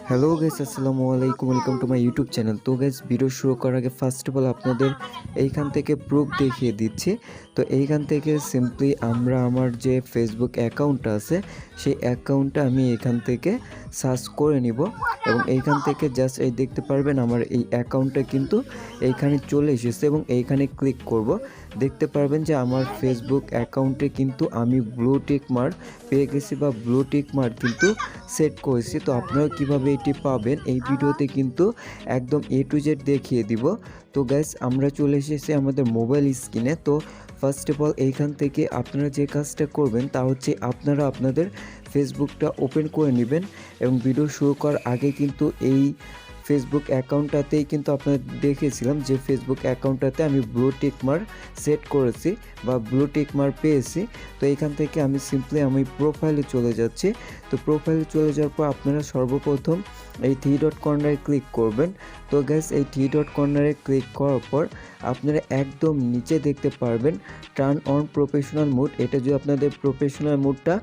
Hello guys, আসসালামু আলাইকুম, welcome to my YouTube channel. তো গাইস, ভিডিও শুরু করার আগে ফার্স্ট অফ অল আপনাদের এইখান থেকে প্রুফ দেখিয়ে দিচ্ছি। তো এইখান থেকে সিম্পলি আমার যে ফেসবুক অ্যাকাউন্টটা আছে সেই অ্যাকাউন্টটা আমি এখান থেকে সার্চ করে নিব এবং এইখান থেকে জাস্ট এই দেখতে পারবেন আমার এই অ্যাকাউন্টটা কিন্তু এইখানে চলে এসেছে এবং এইখানে ক্লিক করব। দেখতে পারবেন যে আমার ফেসবুক অ্যাকাউন্টে কিন্তু আমি ব্লু টিক মার্ক পেয়ে গেছি বা ব্লু টিক মার্ক কিন্তু সেট করেছি। তো আপনারা কিভাবে এটি পাবেন এই ভিডিওতে কিন্তু একদম A to Z দেখিয়ে দিব। তো গাইস, আমরা চলে এসেছি আমাদের মোবাইল স্ক্রিনে। তো ফার্স্ট অফ অল এইখান থেকে আপনারা যে কাজটা করবেন তা হচ্ছে আপনারা আপনাদের ফেসবুকটা ওপেন করে নেবেন এবং ভিডিও শুরু করার আগে কিন্তু এই ফেসবুক অ্যাকাউন্টটাতেই কিন্তু আপনাদের দেখিয়েছিলাম যে ফেসবুক অ্যাকাউন্টটাতে আমি ব্লু টিক মার্ক সেট করেছি বা ব্লু টিক মার্ক পেয়েছি। তো এখান থেকে আমি সিম্পলি আমি প্রোফাইলে চলে যাচ্ছি। তো প্রোফাইলে চলে যাওয়ার পর আপনারা সর্বপ্রথম এই 3 ডট কর্নারে ক্লিক করবেন। তো গাইস, এই 3 ডট কর্নারে ক্লিক করার পর আপনারা একদম নিচে দেখতে পারবেন টার্ন অন প্রফেশনাল মোড। এটা যদি আপনাদের প্রফেশনাল মোডটা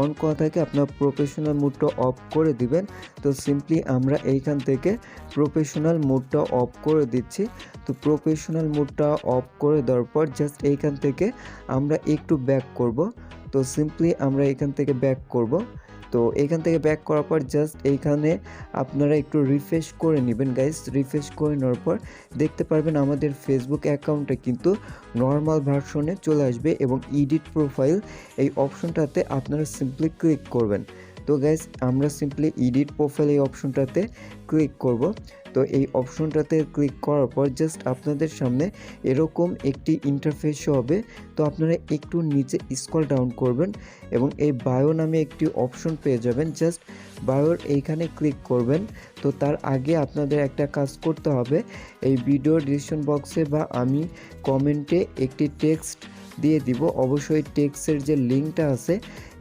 অন করা থাকে আপনার প্রফেশনাল মোডটা অফ করে দিবেন। তো সিম্পলি আমরা এইখান থেকে প্রফেশনাল মোডটা অফ করে দিচ্ছি। তো প্রফেশনাল মোডটা অফ করে দেওয়ার পর জাস্ট এইখান থেকে আমরা একটু ব্যাক করব। তো সিম্পলি আমরা এখান থেকে ব্যাক করব। তো এখান থেকে ব্যাক করার পর জাস্ট এইখানে আপনারা একটু রিফ্রেশ করে নেবেন গাইস। রিফ্রেশ করে নেওয়ার পর দেখতে পারবেন আমাদের ফেসবুক অ্যাকাউন্টে কিন্তু নর্মাল ভার্সনে চলে আসবে এবং এডিট প্রোফাইল এই অপশনটাতে আপনারা সিম্পলি ক্লিক করবেন। তো গাইস, আমরা সিম্পলি এডিট প্রোফাইল এই অপশনটাতে ক্লিক করব। তো এই অপশনটাতে ক্লিক করার পর জাস্ট আপনাদের সামনে এরকম একটি ইন্টারফেস হবে। তো আপনারা একটু নিচে স্ক্রল ডাউন করবেন এবং এই বায়ো নামে একটি অপশন পেয়ে যাবেন। জাস্ট বায়োর এইখানে ক্লিক করবেন। তো তার আগে আপনাদের একটা কাজ করতে হবে, এই ভিডিও ডিসক্রিপশন বক্সে বা আমি কমেন্টে একটি টেক্সট দিয়ে দিব। অবশ্যই টেক্সটের যে লিঙ্কটা আছে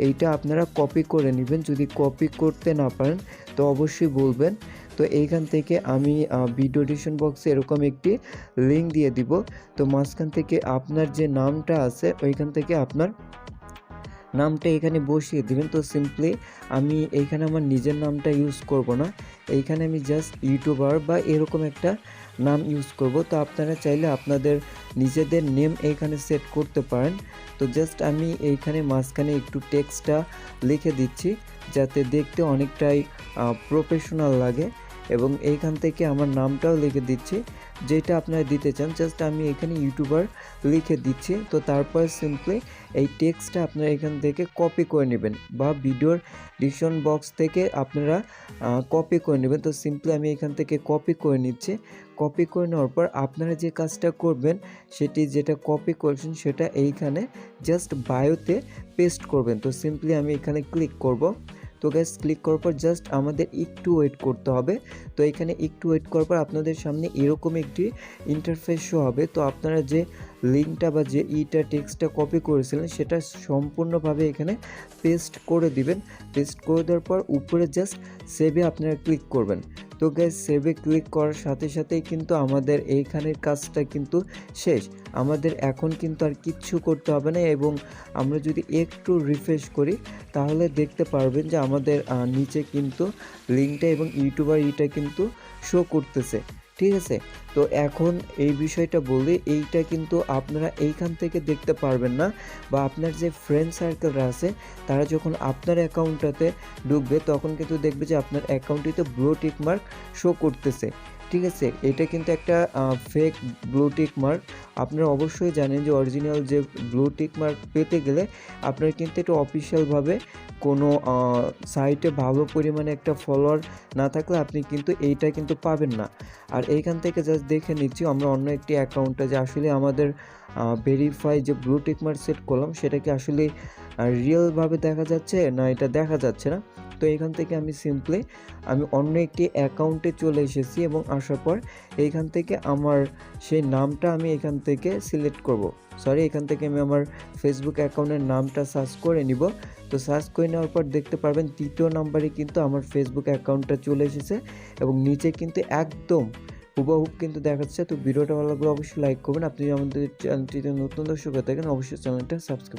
এইটা আপনারা কপি করে নেবেন। যদি কপি করতে না পারেন তো অবশ্যই বলবেন। তো এইখান থেকে আমি ভিডিও ডিসক্রিপশন বক্সে এরকম একটি লিঙ্ক দিয়ে দিব। তো মাঝখান থেকে আপনার যে নামটা আছে ওইখান থেকে আপনার নামটা এখানে বসিয়ে দিবেন। তো সিম্পলি আমি এইখানে আমার নিজের নামটা ইউজ করব না, এইখানে আমি জাস্ট ইউটিউবার বা এরকম একটা নাম ইউজ করব। তো আপনারা চাইলে আপনাদের নিজেদের নেম এইখানে সেট করতে পারেন। তো জাস্ট আমি এইখানে মাঝখানে একটু টেক্সটটা লিখে দিচ্ছি যাতে দেখতে অনেকটাই প্রফেশনাল লাগে এবং এইখান থেকে আমার নামটাও লিখে দিচ্ছি যেটা আপনারা দিতে চান। জাস্ট আমি এখানে ইউটিউবার লিখে দিচ্ছি। তো তারপর সিম্পলি এই টেক্সটটা আপনারা এখান থেকে কপি করে নেবেন বা ভিডিওর ডিসক্রিপশন বক্স থেকে আপনারা কপি করে নেবেন। তো সিম্পলি আমি এখান থেকে কপি করে নিচ্ছি। কপি করে নেওয়ার পর আপনারা যে কাজটা করবেন সেটি যেটা কপি করেছেন সেটা এইখানে জাস্ট বায়োতে পেস্ট করবেন। তো সিম্পলি আমি এখানে ক্লিক করব। তো গাইস, ক্লিক করার পর জাস্ট আমাদের একটু ওয়েট করতে হবে। তো এখানে একটু ওয়েট করার পর আপনাদের সামনে এরকম একটি ইন্টারফেস শো হবে। তো আপনারা যে লিঙ্কটা বা যে টেক্সটটা কপি করেছিলেন সেটা সম্পূর্ণভাবে এখানে পেস্ট করে দিবেন। পেস্ট করে দেওয়ার পর উপরে জাস্ট সেভে আপনারা ক্লিক করবেন। তো গাইস, সেভে ক্লিক করার সাথে সাথেই কিন্তু আমাদের এইখানের কাজটা কিন্তু শেষ। আমাদের এখন কিন্তু আর কিচ্ছু করতে হবে না এবং আমরা যদি একটু রিফ্রেশ করি তাহলে দেখতে পারবেন যে আমাদের নিচে কিন্তু লিঙ্কটা এবং ইউটিউবার কিন্তু শো করতেছে। ঠিক আছে, তো এখন এই বিষয়টা বলি, এইটা কিন্তু আপনারা এইখান থেকে দেখতে পারবেন না বা আপনার যে ফ্রেন্ড সার্কেলরা আছে তারা যখন আপনার অ্যাকাউন্টটাতে ঢুকবে তখন কিন্তু দেখবে যে আপনার অ্যাকাউন্টটিতে ব্লু টিক মার্ক শো করতেছে। ঠিক আছে, এটা কিন্তু একটা ফেক ব্লু টিক মার্ক। আপনারা অবশ্যই জানেন যে অরিজিনাল যে ব্লু টিক মার্ক পেতে গেলে আপনার কিন্তু এটা অফিসিয়ালভাবে কোনো সাইটে ভালো পরিমাণে একটা ফলোয়ার না থাকলে আপনি কিন্তু এইটা কিন্তু পাবেন না। আর এইখান থেকে জাস্ট দেখে নিচ্ছি আমরা অন্য একটি অ্যাকাউন্টে যে আসলে আমাদের ভেরিফাই যে ব্লু টিক মার্ক সেট করলাম সেটা কি আসলে রিয়েলভাবে দেখা যাচ্ছে না এটা দেখা যাচ্ছে না। তো এখান থেকে আমি সিম্পলি অন্য একটি অ্যাকাউন্টে চলে এসেছি এবং আসার পর এইখান থেকে আমার সেই নামটা আমি এখান থেকে সিলেক্ট করব। এখান থেকে আমি আমার ফেসবুক অ্যাকাউন্টের নামটা সার্চ করে নিব। তো সার্চ করে নেওয়ার পর দেখতে পারবেন 3য় নাম্বারে কিন্তু আমার ফেসবুক অ্যাকাউন্টটা চলে এসেছে এবং নিচে কিন্তু একদম হুবহুব কিন্তু দেখাচ্ছে। তো ভিডিওটা ভালো লাগলে অবশ্যই লাইক করবেন। আপনি যদি আমাদের চ্যানেলটিতে নতুন দর্শক হয়ে থাকেন অবশ্যই চ্যানেলটা সাবস্ক্রাইব